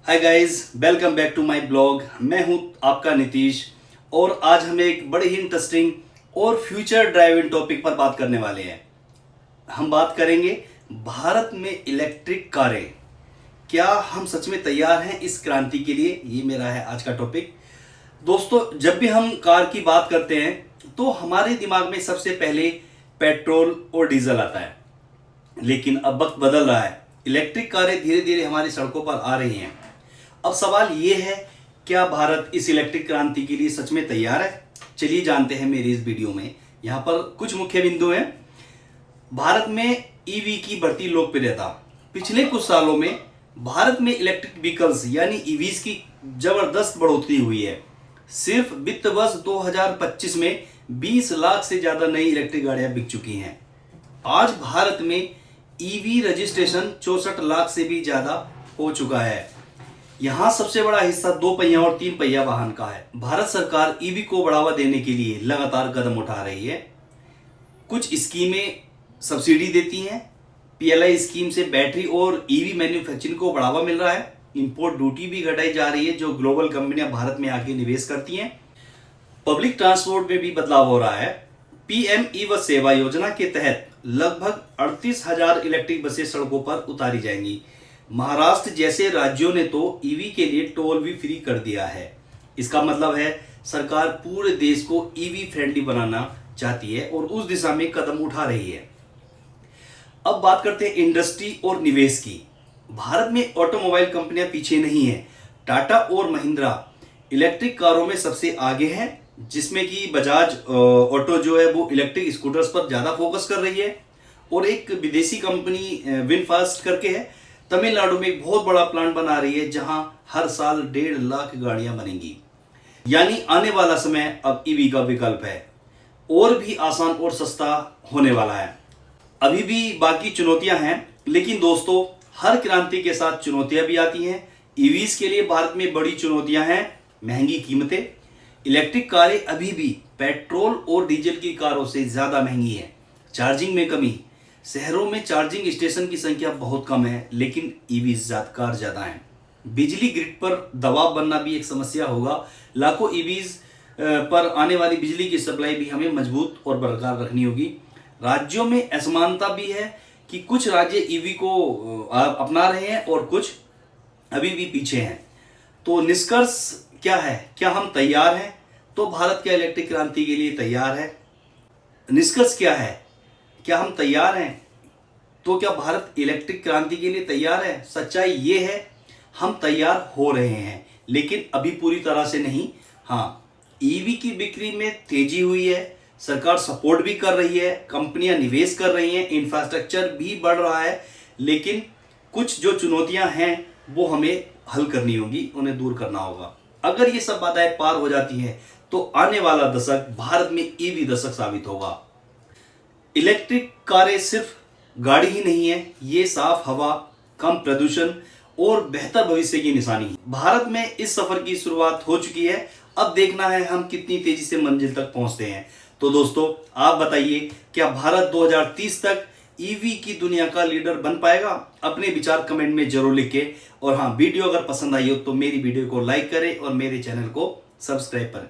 Hi guys, welcome back to my blog. मैं हूं आपका नीतीश और आज हम एक बड़े ही इंटरेस्टिंग और फ्यूचर ड्राइविंग टॉपिक पर बात करने वाले हैं। हम बात करेंगे भारत में इलेक्ट्रिक कारें। क्या हम सच में तैयार हैं इस क्रांति के लिए? ये मेरा है आज का टॉपिक। दोस्तों, जब भी हम कार की बात करते हैं तो हमारे दिमाग में सबसे पहले पेट्रोल और डीजल आता है, लेकिन अब वक्त बदल रहा है। इलेक्ट्रिक कारें धीरे धीरे हमारी सड़कों पर आ रही हैं। अब सवाल ये है, क्या भारत इस इलेक्ट्रिक क्रांति के लिए सच में तैयार है? चलिए जानते हैं मेरी इस वीडियो में। यहाँ पर कुछ मुख्य बिंदु हैं। भारत में ईवी की बढ़ती लोकप्रियता। पिछले कुछ सालों में भारत में इलेक्ट्रिक व्हीकल्स यानी ईवीज की जबरदस्त बढ़ोतरी हुई है। सिर्फ वित्त वर्ष 2025 में 20 लाख से ज्यादा नई इलेक्ट्रिक गाड़ियां बिक चुकी हैं। आज भारत में ईवी रजिस्ट्रेशन 64 लाख से भी ज्यादा हो चुका है। यहाँ सबसे बड़ा हिस्सा 2 पहिया और 3 पहिया वाहन का है। भारत सरकार ईवी को बढ़ावा देने के लिए लगातार कदम उठा रही है। कुछ स्कीमें सब्सिडी देती हैं। पीएलआई स्कीम से बैटरी और ईवी मैन्युफैक्चरिंग को बढ़ावा मिल रहा है। इंपोर्ट ड्यूटी भी घटाई जा रही है, जो ग्लोबल कंपनियां भारत में आके निवेश करती हैं। पब्लिक ट्रांसपोर्ट में भी बदलाव हो रहा है। पीएम ई बस सेवा योजना के तहत लगभग 38,000 इलेक्ट्रिक बसें सड़कों पर उतारी जाएंगी। महाराष्ट्र जैसे राज्यों ने तो ईवी के लिए टोल भी फ्री कर दिया है। इसका मतलब है सरकार पूरे देश को ईवी फ्रेंडली बनाना चाहती है और उस दिशा में कदम उठा रही है। अब बात करते हैं इंडस्ट्री और निवेश की। भारत में ऑटोमोबाइल कंपनियां पीछे नहीं है। टाटा और महिंद्रा इलेक्ट्रिक कारों में सबसे आगे हैं, जिसमें कि बजाज ऑटो जो है वो इलेक्ट्रिक स्कूटर्स पर ज्यादा फोकस कर रही है। और एक विदेशी कंपनी विनफास्ट करके है, तमिलनाडु में एक बहुत बड़ा प्लांट बना रही है, जहां हर साल 1.5 लाख गाड़ियां बनेंगी। यानी आने वाला समय अब ईवी का विकल्प है, और भी आसान और सस्ता होने वाला है। अभी भी बाकी चुनौतियां हैं, लेकिन दोस्तों हर क्रांति के साथ चुनौतियां भी आती हैं। ईवीज के लिए भारत में बड़ी चुनौतियां हैं। महंगी कीमतें। इलेक्ट्रिक कारें अभी भी पेट्रोल और डीजल की कारों से ज्यादा महंगी है। चार्जिंग में कमी। शहरों में चार्जिंग स्टेशन की संख्या बहुत कम है, लेकिन ईवीज कार ज्यादा हैं। बिजली ग्रिड पर दबाव बनना भी एक समस्या होगा। लाखों ईवीज पर आने वाली बिजली की सप्लाई भी हमें मजबूत और बरकरार रखनी होगी। राज्यों में असमानता भी है कि कुछ राज्य ईवी को अपना रहे हैं और कुछ अभी भी पीछे हैं। तो निष्कर्ष क्या है? क्या हम तैयार हैं? तो भारत क्या इलेक्ट्रिक क्रांति के लिए तैयार है? निष्कर्ष क्या है? क्या हम तैयार हैं? तो क्या भारत इलेक्ट्रिक क्रांति के लिए तैयार है? सच्चाई ये है, हम तैयार हो रहे हैं, लेकिन अभी पूरी तरह से नहीं। हाँ, ईवी की बिक्री में तेजी हुई है। सरकार सपोर्ट भी कर रही है, कंपनियां निवेश कर रही हैं, इंफ्रास्ट्रक्चर भी बढ़ रहा है, लेकिन कुछ जो चुनौतियां हैं वो हमें हल करनी होगी, उन्हें दूर करना होगा। अगर ये सब बाधाएं पार हो जाती हैं तो आने वाला दशक भारत में ईवी दशक साबित होगा। इलेक्ट्रिक कारें सिर्फ गाड़ी ही नहीं है, ये साफ हवा, कम प्रदूषण और बेहतर भविष्य की निशानी है। भारत में इस सफर की शुरुआत हो चुकी है। अब देखना है हम कितनी तेजी से मंजिल तक पहुंचते हैं। तो दोस्तों, आप बताइए, क्या भारत 2030 तक ईवी की दुनिया का लीडर बन पाएगा? अपने विचार कमेंट में जरूर लिखें। और हाँ, वीडियो अगर पसंद आई हो तो मेरी वीडियो को लाइक करें और मेरे चैनल को सब्सक्राइब करें।